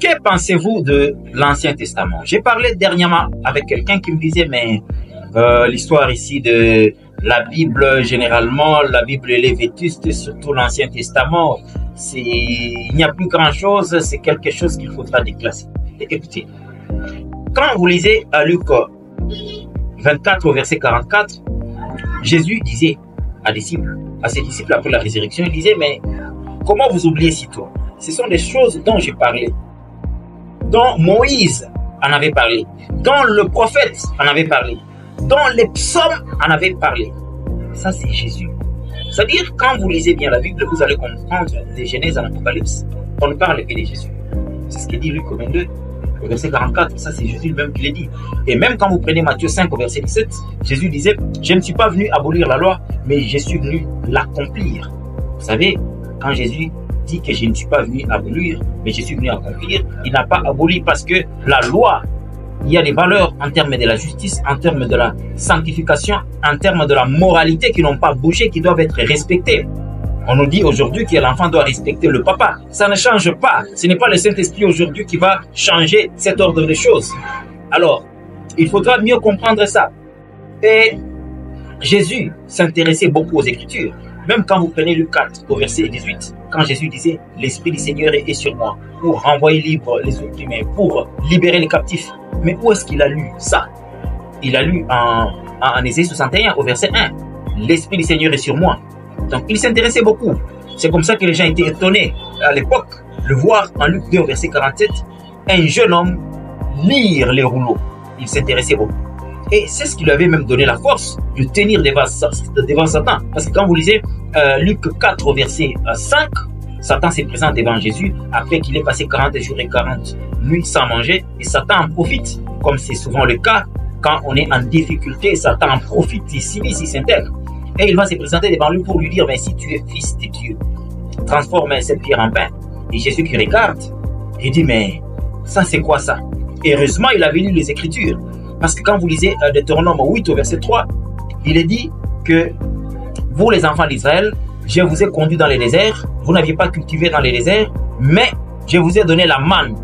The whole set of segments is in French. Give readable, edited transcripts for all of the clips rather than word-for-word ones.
Que pensez-vous de l'Ancien Testament? J'ai parlé dernièrement avec quelqu'un qui me disait, mais l'histoire ici de la Bible, généralement, la Bible elle est vétuste, surtout l'Ancien Testament, il n'y a plus grand-chose, c'est quelque chose qu'il faudra déclasser. Écoutez, quand vous lisez à Luc 24 au verset 44, Jésus disait à ses disciples après la résurrection, il disait, mais comment vous oubliez si tôt? Ce sont des choses dont j'ai parlé, dont Moïse en avait parlé, dont le prophète en avait parlé, dont les psaumes en avaient parlé. Ça, c'est Jésus. C'est-à-dire, quand vous lisez bien la Bible, vous allez comprendre de Genèse à l'Apocalypse, on ne parle que de Jésus. C'est ce que dit Luc 22, au verset 44. Ça, c'est Jésus lui-même qui l'a dit. Et même quand vous prenez Matthieu 5, au verset 17, Jésus disait, je ne suis pas venu abolir la loi, mais je suis venu l'accomplir. Vous savez, quand Jésus dit que je ne suis pas venu abolir, mais je suis venu accomplir, il n'a pas aboli parce que la loi, il y a des valeurs en termes de la justice, en termes de la sanctification, en termes de la moralité qui n'ont pas bougé, qui doivent être respectées. On nous dit aujourd'hui que l'enfant doit respecter le papa. Ça ne change pas. Ce n'est pas le Saint-Esprit aujourd'hui qui va changer cet ordre de choses. Alors, il faudra mieux comprendre ça. Et Jésus s'intéressait beaucoup aux Écritures. Même quand vous prenez Luc 4 au verset 18, quand Jésus disait « L'Esprit du Seigneur est sur moi pour renvoyer libre les opprimés, pour libérer les captifs ». Mais où est-ce qu'il a lu ça? Il a lu en Ésaïe 61 au verset 1. « L'Esprit du Seigneur est sur moi ». Donc il s'intéressait beaucoup. C'est comme ça que les gens étaient étonnés à l'époque de voir en Luc 2 au verset 47 un jeune homme lire les rouleaux. Il s'intéressait beaucoup. Et c'est ce qui lui avait même donné la force de tenir devant Satan. Parce que quand vous lisez Luc 4 au verset 5, Satan s'est présent devant Jésus après qu'il ait passé 40 jours et 40 nuits sans manger. Et Satan en profite, comme c'est souvent le cas, quand on est en difficulté, Satan en profite, il s'immisce, il s'intègre. Et il va se présenter devant lui pour lui dire, mais si tu es fils de Dieu, transforme cette pierre en pain. Et Jésus qui regarde, il dit, mais ça c'est quoi ça? Et heureusement, il avait lu les Écritures. Parce que quand vous lisez Deutéronome 8 au verset 3, il est dit que vous les enfants d'Israël, je vous ai conduit dans les déserts, vous n'aviez pas cultivé dans les déserts, mais je vous ai donné la manne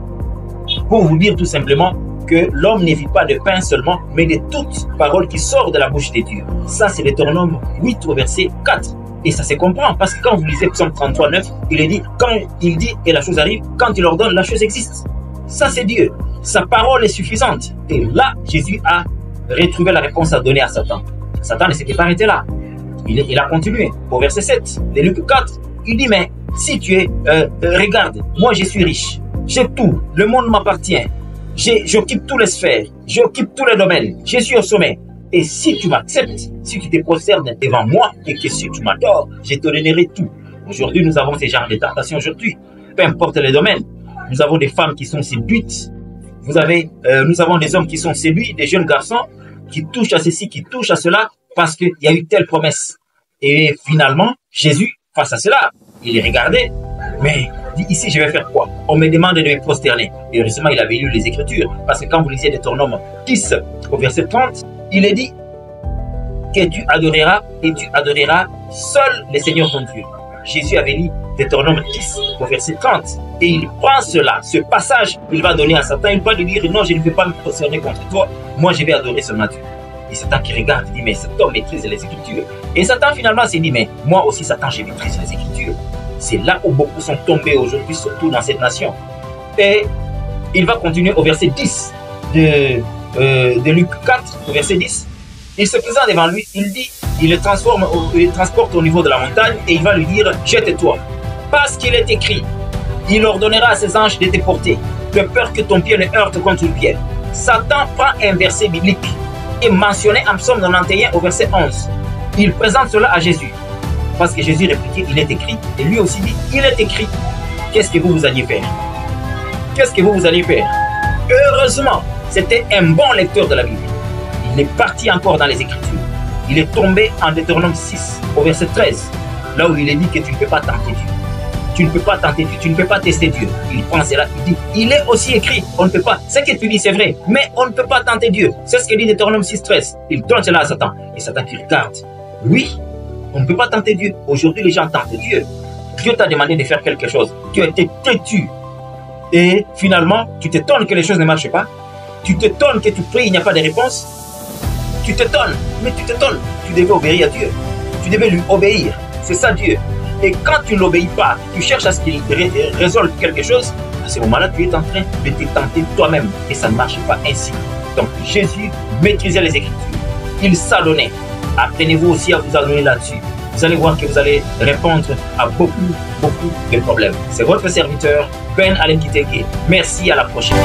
pour vous dire tout simplement que l'homme ne vit pas de pain seulement, mais de toute parole qui sort de la bouche de Dieu. Ça, c'est Deutéronome 8 au verset 4. Et ça se comprend, parce que quand vous lisez Psaume 33, 9, il est dit, quand il dit et la chose arrive, quand il ordonne, la chose existe. Ça, c'est Dieu. Sa parole est suffisante. Et là, Jésus a retrouvé la réponse à donner à Satan. Satan ne s'était pas arrêté là. Il a continué. Au verset 7 de Luc 4, il dit, mais si tu es, regarde, moi je suis riche, j'ai tout, le monde m'appartient, j'occupe toutes les sphères, j'occupe tous les domaines, je suis au sommet. Et si tu m'acceptes, si tu te prosternes devant moi et que si tu m'adores, je te donnerai tout. Aujourd'hui, nous avons ce genre de tentations aujourd'hui. Peu importe les domaines. Nous avons des femmes qui sont séduites. Nous avons des hommes qui sont séduits, des jeunes garçons qui touchent à ceci, qui touchent à cela, parce qu'il y a eu telle promesse. Et finalement, Jésus, face à cela, il regardait, mais dit ici, je vais faire quoi? On me demande de me prosterner. Et heureusement, il avait lu les Écritures, parce que quand vous lisez Deutéronome 10 au verset 30, il est dit que tu adoreras et tu adoreras seul le Seigneur ton Dieu. Jésus avait lu Deutéronome 10 au verset 30 et il prend cela, ce passage, il va donner à Satan, il va lui dire non, je ne vais pas me prosterner contre toi, moi je vais adorer seulement Dieu. Et Satan qui regarde, il dit mais cet homme maîtrise les Écritures. Et Satan finalement s'est dit mais moi aussi Satan je maîtrise les Écritures. C'est là où beaucoup sont tombés aujourd'hui, surtout dans cette nation. Et il va continuer au verset 10 de Luc 4, au verset 10. Il se présente devant lui, il le transporte au niveau de la montagne et il va lui dire « Jette-toi ». Parce qu'il est écrit, il ordonnera à ses anges de te porter, de peur que ton pied ne heurte contre une pierre. Satan prend un verset biblique et mentionné en Psaume 91 au verset 11. Il présente cela à Jésus. Parce que Jésus répliquait, il est écrit. Et lui aussi dit, il est écrit. Qu'est-ce que vous alliez faire? Qu'est-ce que vous alliez faire? Heureusement, c'était un bon lecteur de la Bible. Il est parti encore dans les Écritures. Il est tombé en Deutéronome 6, au verset 13, là où il est dit que tu ne peux pas tenter Dieu. Tu ne peux pas tenter Dieu, tu ne peux pas tester Dieu. Il prend cela, il dit, il est aussi écrit, on ne peut pas. Ce que tu dis, c'est vrai, mais on ne peut pas tenter Dieu. C'est ce que dit Deutéronome 6, 13. Il donne cela à Satan. Et Satan qui regarde. Oui, on ne peut pas tenter Dieu. Aujourd'hui, les gens tentent Dieu. Dieu t'a demandé de faire quelque chose. Tu as été têtu. Et finalement, tu t'étonnes que les choses ne marchent pas. Tu t'étonnes que tu pries, il n'y a pas de réponse. Tu t'étonnes, mais tu t'étonnes. Tu devais obéir à Dieu. Tu devais lui obéir. C'est ça Dieu. Et quand tu ne l'obéis pas, tu cherches à ce qu'il résolve quelque chose, à ce moment-là, tu es en train de te tenter toi-même. Et ça ne marche pas ainsi. Donc Jésus maîtrisait les Écritures. Il s'adonnait. Apprenez-vous aussi à vous adonner là-dessus. Vous allez voir que vous allez répondre à beaucoup de problèmes. C'est votre serviteur, Ben Alain Kiteke. Merci, à la prochaine.